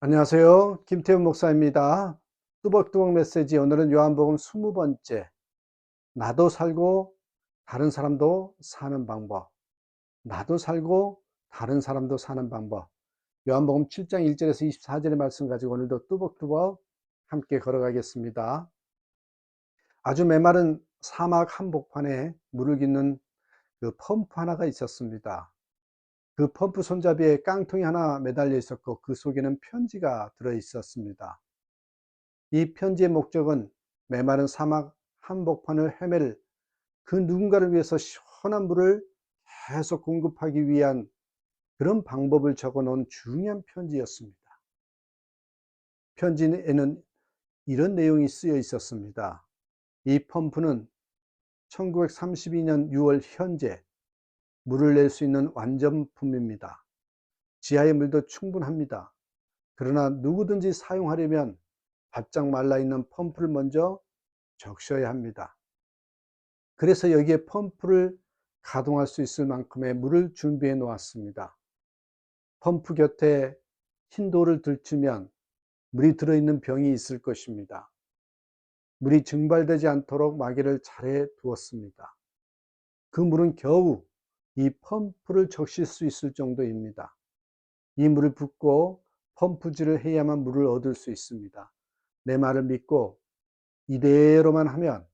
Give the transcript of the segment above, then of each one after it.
안녕하세요. 김태훈 목사입니다. 뚜벅뚜벅 메시지 오늘은 요한복음 20번째 나도 살고 다른 사람도 사는 방법. 나도 살고 다른 사람도 사는 방법. 요한복음 7장 1절에서 24절의 말씀 가지고 오늘도 뚜벅뚜벅 함께 걸어가겠습니다. 아주 메마른 사막 한복판에 물을 깃는 그 펌프 하나가 있었습니다. 그 펌프 손잡이에 깡통이 하나 매달려 있었고 그 속에는 편지가 들어 있었습니다. 이 편지의 목적은 메마른 사막 한복판을 헤맬 그 누군가를 위해서 시원한 물을 계속 공급하기 위한 그런 방법을 적어 놓은 중요한 편지였습니다. 편지에는 이런 내용이 쓰여 있었습니다. 이 펌프는 1932년 6월 현재 물을 낼 수 있는 완전품입니다. 지하의 물도 충분합니다. 그러나 누구든지 사용하려면 바짝 말라 있는 펌프를 먼저 적셔야 합니다. 그래서 여기에 펌프를 가동할 수 있을 만큼의 물을 준비해 놓았습니다. 펌프 곁에 흰 돌을 들추면 물이 들어있는 병이 있을 것입니다. 물이 증발되지 않도록 마개를 잘해 두었습니다. 그 물은 겨우 이 펌프를 적실 수 있을 정도입니다. 이 물을 붓고 펌프질을 해야만 물을 얻을 수 있습니다. 내 말을 믿고 이대로만 하면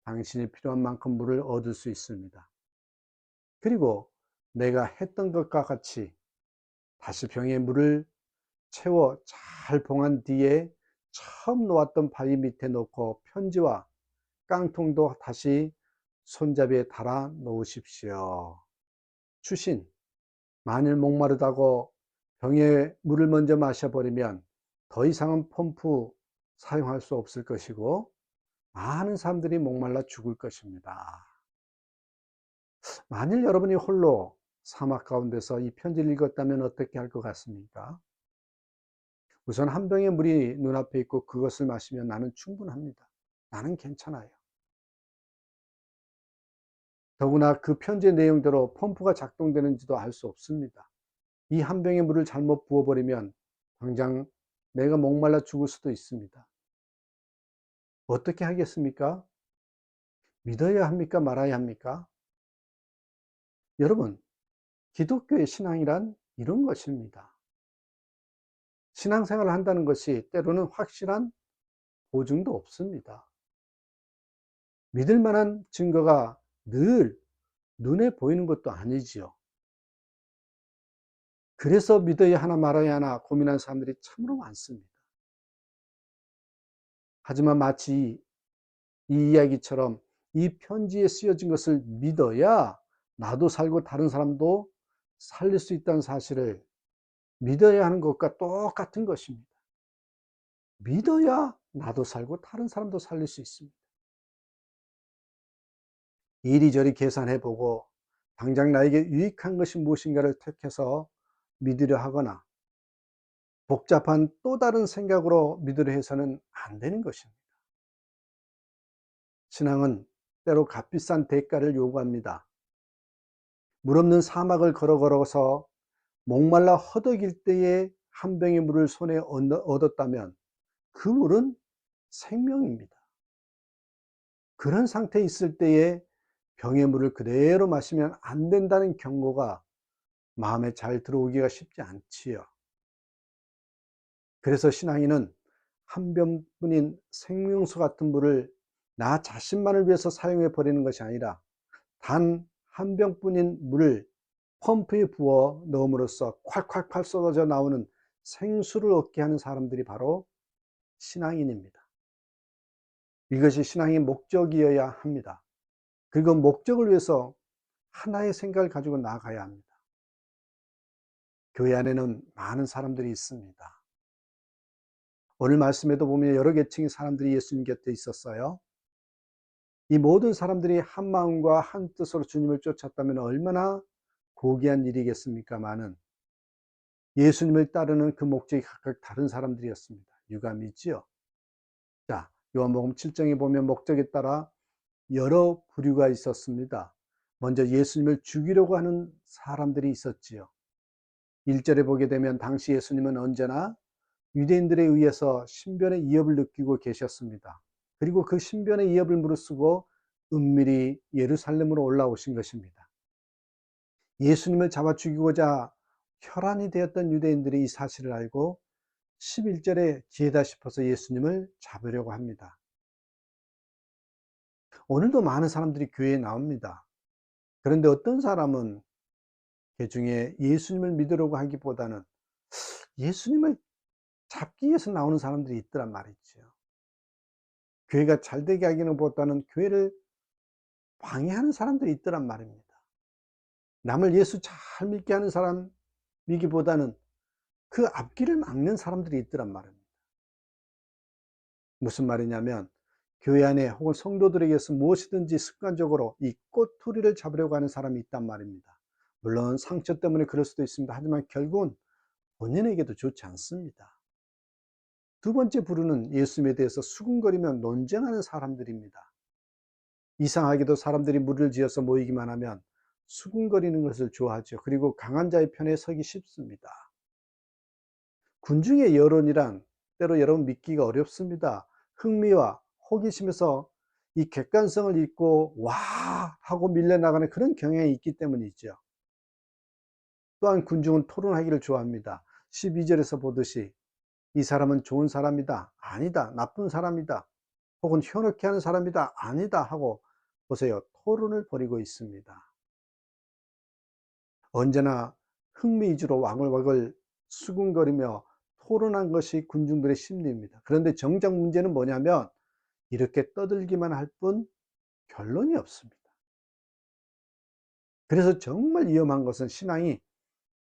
당신이 필요한 만큼 물을 얻을 수 있습니다. 그리고 내가 했던 것과 같이 다시 병에 물을 채워 잘 봉한 뒤에 처음 놓았던 바위 밑에 놓고 편지와 깡통도 다시 손잡이에 달아 놓으십시오. 추신, 만일 목마르다고 병에 물을 먼저 마셔버리면 더 이상은 펌프 사용할 수 없을 것이고 많은 사람들이 목말라 죽을 것입니다. 만일 여러분이 홀로 사막 가운데서 이 편지를 읽었다면 어떻게 할 것 같습니까? 우선 한 병의 물이 눈앞에 있고 그것을 마시면 나는 충분합니다. 나는 괜찮아요. 더구나 그 편지의 내용대로 펌프가 작동되는지도 알 수 없습니다. 이 한 병의 물을 잘못 부어버리면 당장 내가 목말라 죽을 수도 있습니다. 어떻게 하겠습니까? 믿어야 합니까? 말아야 합니까? 여러분, 기독교의 신앙이란 이런 것입니다. 신앙생활을 한다는 것이 때로는 확실한 보증도 없습니다. 믿을 만한 증거가 늘 눈에 보이는 것도 아니지요. 그래서 믿어야 하나 말아야 하나 고민하는 사람들이 참으로 많습니다. 하지만 마치 이 이야기처럼 이 편지에 쓰여진 것을 믿어야 나도 살고 다른 사람도 살릴 수 있다는 사실을 믿어야 하는 것과 똑같은 것입니다. 믿어야 나도 살고 다른 사람도 살릴 수 있습니다. 이리저리 계산해 보고 당장 나에게 유익한 것이 무엇인가를 택해서 믿으려 하거나 복잡한 또 다른 생각으로 믿으려 해서는 안 되는 것입니다. 신앙은 때로 값비싼 대가를 요구합니다. 물 없는 사막을 걸어서 목말라 허덕일 때에 한 병의 물을 손에 얻었다면 그 물은 생명입니다. 그런 상태에 있을 때에 병의 물을 그대로 마시면 안 된다는 경고가 마음에 잘 들어오기가 쉽지 않지요. 그래서 신앙인은 한 병뿐인 생명수 같은 물을 나 자신만을 위해서 사용해 버리는 것이 아니라 단 한 병뿐인 물을 펌프에 부어 넣음으로써 콸콸콸 쏟아져 나오는 생수를 얻게 하는 사람들이 바로 신앙인입니다. 이것이 신앙의 목적이어야 합니다. 그리고 목적을 위해서 하나의 생각을 가지고 나아가야 합니다. 교회 안에는 많은 사람들이 있습니다. 오늘 말씀에도 보면 여러 계층의 사람들이 예수님 곁에 있었어요. 이 모든 사람들이 한 마음과 한 뜻으로 주님을 쫓았다면 얼마나 고귀한 일이겠습니까마는 예수님을 따르는 그 목적이 각각 다른 사람들이었습니다. 유감이지요. 자, 요한복음 7장에 보면 목적에 따라 여러 부류가 있었습니다. 먼저 예수님을 죽이려고 하는 사람들이 있었지요. 1절에 보게 되면 당시 예수님은 언제나 유대인들에 의해서 신변의 위협을 느끼고 계셨습니다. 그리고 그 신변의 위협을 무릅쓰고 은밀히 예루살렘으로 올라오신 것입니다. 예수님을 잡아 죽이고자 혈안이 되었던 유대인들이 이 사실을 알고 11절에 기회다 싶어서 예수님을 잡으려고 합니다. 오늘도 많은 사람들이 교회에 나옵니다. 그런데 어떤 사람은 그 중에 예수님을 믿으려고 하기보다는 예수님을 잡기 위해서 나오는 사람들이 있더란 말이죠. 교회가 잘 되게 하기는 보다는 교회를 방해하는 사람들이 있더란 말입니다. 남을 예수 잘 믿게 하는 사람이기보다는 그 앞길을 막는 사람들이 있더란 말입니다. 무슨 말이냐면 교회 안에 혹은 성도들에게서 무엇이든지 습관적으로 이 꼬투리를 잡으려고 하는 사람이 있단 말입니다. 물론 상처 때문에 그럴 수도 있습니다. 하지만 결국은 본인에게도 좋지 않습니다. 두 번째 부류는 예수님에 대해서 수군거리며 논쟁하는 사람들입니다. 이상하게도 사람들이 무리를 지어서 모이기만 하면 수군거리는 것을 좋아하죠. 그리고 강한 자의 편에 서기 쉽습니다. 군중의 여론이란 때로 여러분 믿기가 어렵습니다. 흥미와 호기심에서 이 객관성을 잃고 와 하고 밀려나가는 그런 경향이 있기 때문이죠. 또한 군중은 토론하기를 좋아합니다. 12절에서 보듯이 이 사람은 좋은 사람이다. 아니다. 나쁜 사람이다. 혹은 현혹해 하는 사람이다. 아니다. 하고 보세요. 토론을 벌이고 있습니다. 언제나 흥미 위주로 와글와글 수군거리며 토론한 것이 군중들의 심리입니다. 그런데 정작 문제는 뭐냐면 이렇게 떠들기만 할 뿐 결론이 없습니다. 그래서 정말 위험한 것은 신앙이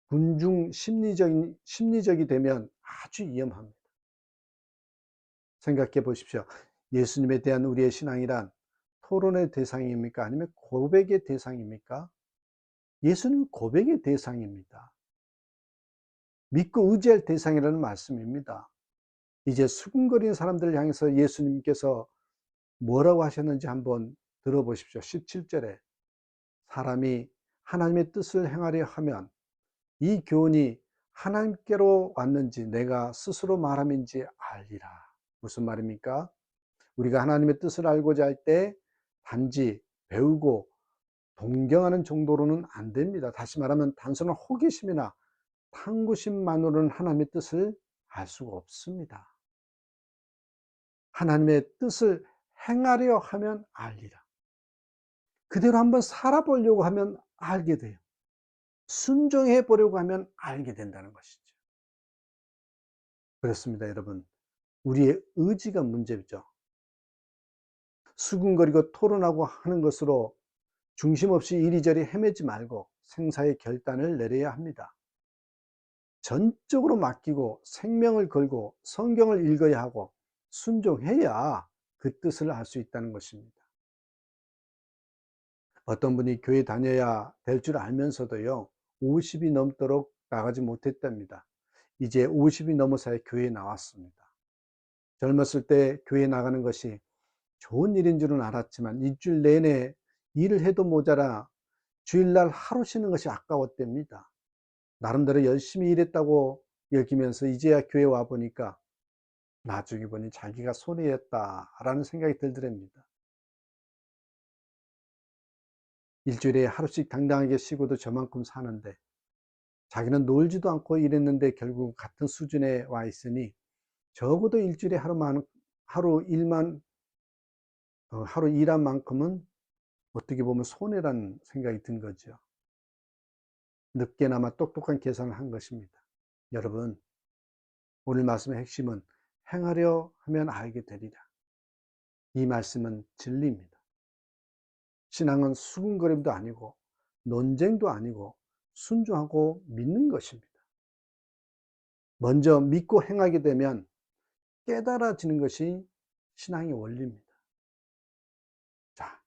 군중 심리적이 되면 아주 위험합니다. 생각해 보십시오. 예수님에 대한 우리의 신앙이란 토론의 대상입니까? 아니면 고백의 대상입니까? 예수님은 고백의 대상입니다. 믿고 의지할 대상이라는 말씀입니다. 이제 수군거리는 사람들을 향해서 예수님께서 뭐라고 하셨는지 한번 들어보십시오. 17절에 사람이 하나님의 뜻을 행하려 하면 이 교훈이 하나님께로 왔는지 내가 스스로 말함인지 알리라. 무슨 말입니까? 우리가 하나님의 뜻을 알고자 할 때 단지 배우고 동경하는 정도로는 안 됩니다. 다시 말하면 단순한 호기심이나 탐구심만으로는 하나님의 뜻을 알 수가 없습니다. 하나님의 뜻을 행하려 하면 알리라. 그대로 한번 살아보려고 하면 알게 돼요. 순종해 보려고 하면 알게 된다는 것이죠. 그렇습니다, 여러분. 우리의 의지가 문제죠. 수군거리고 토론하고 하는 것으로 중심 없이 이리저리 헤매지 말고 생사의 결단을 내려야 합니다. 전적으로 맡기고 생명을 걸고 성경을 읽어야 하고 순종해야 그 뜻을 알 수 있다는 것입니다. 어떤 분이 교회 다녀야 될 줄 알면서도요, 50이 넘도록 나가지 못했답니다. 이제 50이 넘어서야 교회에 나왔습니다. 젊었을 때 교회 나가는 것이 좋은 일인 줄은 알았지만 일주일 내내 일을 해도 모자라 주일날 하루 쉬는 것이 아까웠답니다. 나름대로 열심히 일했다고 여기면서 이제야 교회 와 보니까 나중에 보니 자기가 손해였다라는 생각이 들더랍니다. 일주일에 하루씩 당당하게 쉬고도 저만큼 사는데 자기는 놀지도 않고 일했는데 결국 같은 수준에 와 있으니 적어도 일주일에 하루 일한 만큼은 어떻게 보면 손해라는 생각이 든 거죠. 늦게나마 똑똑한 계산을 한 것입니다. 여러분, 오늘 말씀의 핵심은 행하려 하면 알게 되리라. 이 말씀은 진리입니다. 신앙은 수군거림도 아니고 논쟁도 아니고 순종하고 믿는 것입니다. 먼저 믿고 행하게 되면 깨달아지는 것이 신앙의 원리입니다. 자,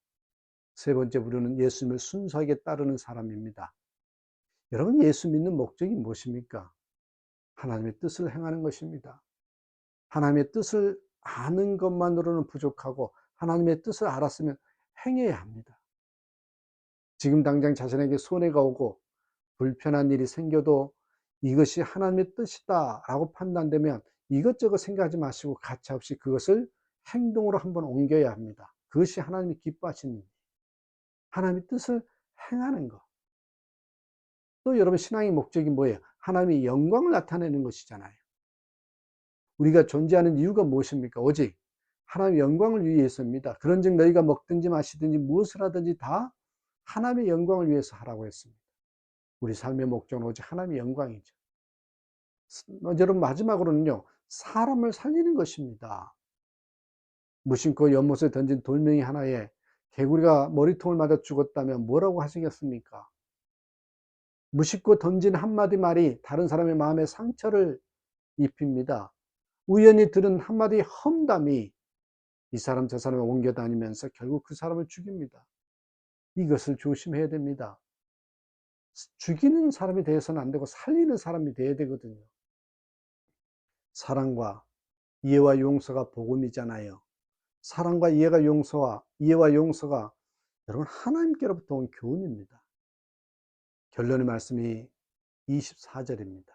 세 번째 부류는 예수님을 순수하게 따르는 사람입니다. 여러분, 예수 믿는 목적이 무엇입니까? 하나님의 뜻을 행하는 것입니다. 하나님의 뜻을 아는 것만으로는 부족하고 하나님의 뜻을 알았으면 행해야 합니다. 지금 당장 자신에게 손해가 오고 불편한 일이 생겨도 이것이 하나님의 뜻이다 라고 판단되면 이것저것 생각하지 마시고 가차없이 그것을 행동으로 한번 옮겨야 합니다. 그것이 하나님이 기뻐하시는 일, 하나님의 뜻을 행하는 것. 또 여러분 신앙의 목적이 뭐예요? 하나님의 영광을 나타내는 것이잖아요. 우리가 존재하는 이유가 무엇입니까? 오직 하나님의 영광을 위해서입니다. 그런즉 너희가 먹든지 마시든지 무엇을 하든지 다 하나님의 영광을 위해서 하라고 했습니다. 우리 삶의 목적은 오직 하나님의 영광이죠. 여러분 마지막으로는요. 사람을 살리는 것입니다. 무심코 연못에 던진 돌멩이 하나에 개구리가 머리통을 맞아 죽었다면 뭐라고 하시겠습니까? 무심코 던진 한마디 말이 다른 사람의 마음에 상처를 입힙니다. 우연히 들은 한마디 험담이 이 사람 저 사람을 옮겨 다니면서 결국 그 사람을 죽입니다. 이것을 조심해야 됩니다. 죽이는 사람이 되어서는 안 되고 살리는 사람이 되어야 되거든요. 사랑과 이해와 용서가 복음이잖아요. 사랑과 이해와 용서가 여러분 하나님께로부터 온 교훈입니다. 결론의 말씀이 24절입니다.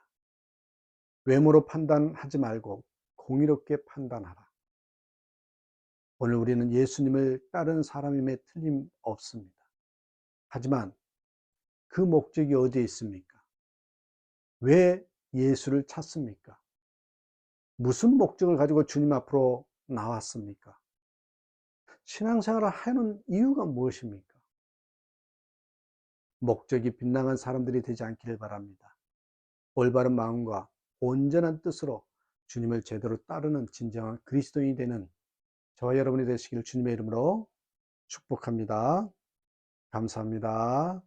외모로 판단하지 말고 공의롭게 판단하라. 오늘 우리는 예수님을 따르는 사람임에 틀림없습니다. 하지만 그 목적이 어디에 있습니까? 왜 예수를 찾습니까? 무슨 목적을 가지고 주님 앞으로 나왔습니까? 신앙생활을 하는 이유가 무엇입니까? 목적이 빗나간 사람들이 되지 않기를 바랍니다. 올바른 마음과 온전한 뜻으로 주님을 제대로 따르는 진정한 그리스도인이 되는 저와 여러분이 되시기를 주님의 이름으로 축복합니다. 감사합니다.